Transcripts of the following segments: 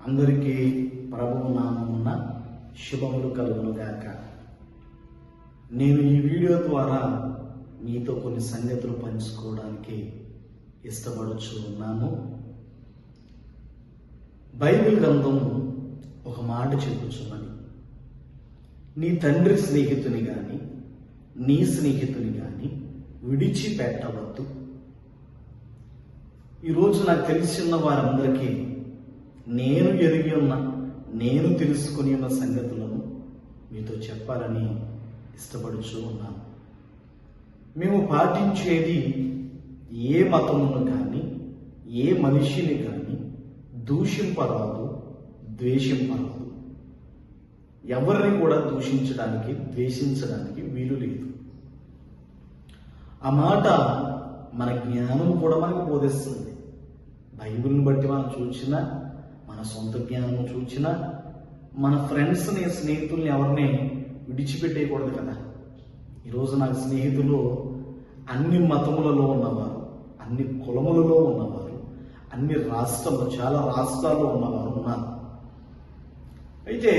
అందరికీ ప్రభువు నామమున శుభములు కలుగును గాక. నేను ఈ వీడియో ద్వారా మీతో కొన్ని సంగతులు పంచుకోవడానికి ఇష్టపడుచు ఉన్నాను. బైబిల్ గ్రంథం ఒక మాట చెప్పుచున్నది, నీ తండ్రి స్నేహితుని కానీ నీ స్నేహితుని కానీ విడిచిపెట్టవద్దు. ఈరోజు నాకు తెలిసిన వారందరికీ నేను ఎరిగి ఉన్న, నేను తెలుసుకుని ఉన్న సంగతులను మీతో చెప్పాలని ఇష్టపడుచు ఉన్నాను. మేము పాటించేది ఏ మతమును కానీ ఏ మనిషిని కానీ దూషింపరాదు, ద్వేషింపరాదు. ఎవరిని కూడా దూషించడానికి, ద్వేషించడానికి వీలు లేదు. ఆ మాట మన జ్ఞానం కూడా మనకు బోధిస్తుంది. బైబిల్ని బట్టి మనం చూసినా, మన సొంత జ్ఞానం చూసినా, మన ఫ్రెండ్స్ని, స్నేహితుల్ని ఎవరిని విడిచిపెట్టేయకూడదు కదా. ఈరోజు నాకు స్నేహితులు అన్ని మతములలో ఉన్నవారు, అన్ని కులములలో ఉన్నవారు, అన్ని రాష్ట్రంలో, చాలా రాష్ట్రాల్లో ఉన్నవారు ఉన్నారు. అయితే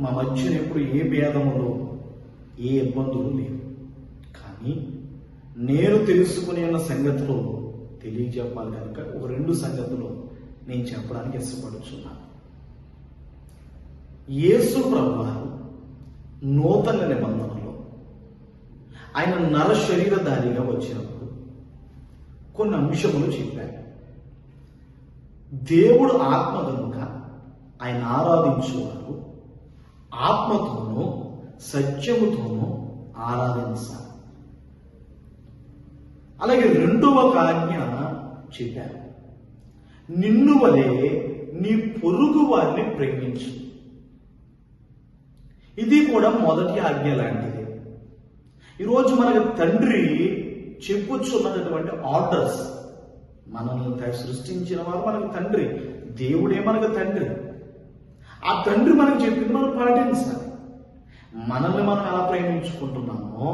మా మధ్యన ఎప్పుడు ఏ భేదములు, ఏ ఇబ్బందులు లేవు. కానీ నేను తెలుసుకుని ఉన్న సంగతులు తెలియజెప్పాలి కనుక ఒక 2 సంగతులు నేను చెప్పడానికి ఇష్టపడుచున్నాను. యేసు ప్రభువారు నూతన నిబంధనలో ఆయన నర శరీరధారిగా వచ్చినప్పుడు కొన్ని అంశములు చెప్పారు. దేవుడు ఆత్మ కనుక ఆయన ఆరాధించేవారు ఆత్మతోనూ సత్యముతోనూ ఆరాధించాలి. అలాగే 2వ ఆజ్ఞ చెప్పారు, నిన్ను వలె నీ పొరుగు వారిని ప్రేమించు. ఇది కూడా మొదటి ఆజ్ఞ లాంటిది. ఈరోజు మనకు తండ్రి చెప్పుచున్నటువంటి ఆర్డర్స్, మనల్ని సృష్టించిన వారు మనకు తండ్రి, దేవుడే మనకు తండ్రి. ఆ తండ్రి మనకు చెప్పింది మనం పాటించాలి. మనల్ని మనం ఎలా ప్రేమించుకుంటున్నామో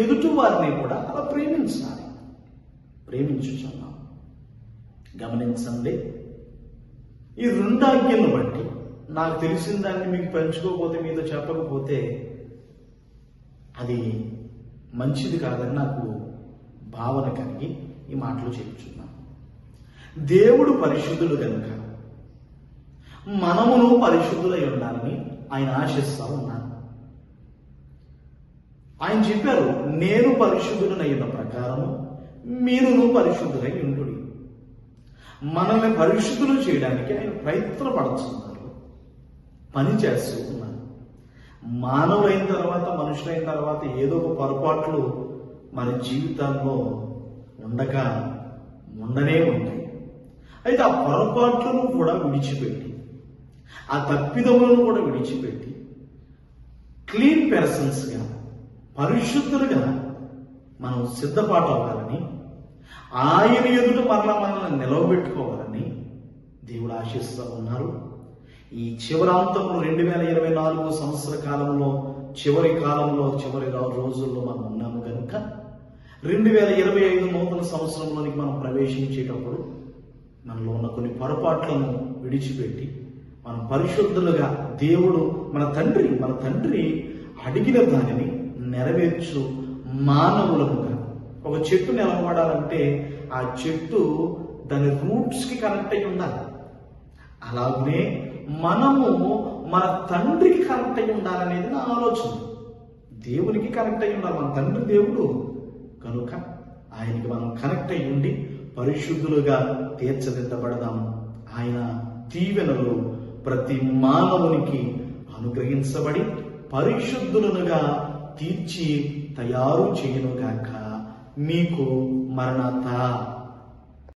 ఎదుటి వారిని కూడా అలా ప్రేమించాలి. ప్రేమించుచున్నాం. గమనించండి, ఈ 2 ఆజ్ఞలను బట్టి నాకు తెలిసిన దాన్ని మీకు పంచుకోకపోతే, మీతో చెప్పకపోతే అది మంచిది కాదని నాకు భావన కలిగి ఈ మాటలు చెప్పుచున్నాను. దేవుడు పరిశుద్ధుడు కనుక మనమును పరిశుద్ధులై ఉండాలని ఆయన ఆశిస్తా ఉన్నాను. ఆయన చెప్పారు, నేను పరిశుద్ధుడనైన ప్రకారము మీరును పరిశుద్ధులై ఉండుడి. మనల్ని పరిశుద్ధులు చేయడానికి ఆయన ప్రయత్నపడుతున్నారు, పని చేస్తూ ఉన్నారు. మానవులైన తర్వాత, మనుషులైన తర్వాత ఏదో ఒక పొరపాట్లు మన జీవితాల్లో ఉండనే ఉంటాయి. అయితే ఆ పొరపాట్లను కూడా విడిచిపెట్టి, ఆ తప్పిదములను కూడా విడిచిపెట్టి క్లీన్ పర్సన్స్గా, పరిశుద్ధులుగా మనం సిద్ధపాటు అవ్వాలని, ఆయన ఎదుట మనల్ని నిలవబెట్టుకోవాలని దేవుడు ఆశిస్తూ ఉన్నారు. ఈ చివరాంతంలో 2024 సంవత్సర కాలంలో, చివరి రోజుల్లో మనం ఉన్నాము కనుక 2025 నూతన సంవత్సరంలోనికి మనం ప్రవేశించేటప్పుడు మనలో ఉన్న కొన్ని పొరపాట్లను విడిచిపెట్టి మనం పరిశుద్ధులుగా, దేవుడు మన తండ్రి అడిగిన దానిని నెరవేర్చు మానవులముగా. ఒక చెట్టు నిలబడాలంటే ఆ చెట్టు దాని రూట్స్కి కనెక్ట్ అయి ఉండాలి. అలాగే మనము మన తండ్రికి కనెక్ట్ అయి ఉండాలనేది నా ఆలోచన. దేవునికి కనెక్ట్ అయి ఉండాలి. మన తండ్రి దేవుడు కనుక ఆయనకి మనం కనెక్ట్ అయి ఉండి పరిశుద్ధులుగా తీర్చిదిద్దబడదాం. ఆయన దీవెనలు ప్రతి మానవునికి అనుగ్రహించబడి పరిశుద్ధులుగా తీర్చి తయారు చేయనుగాక. మీకు మరణాత.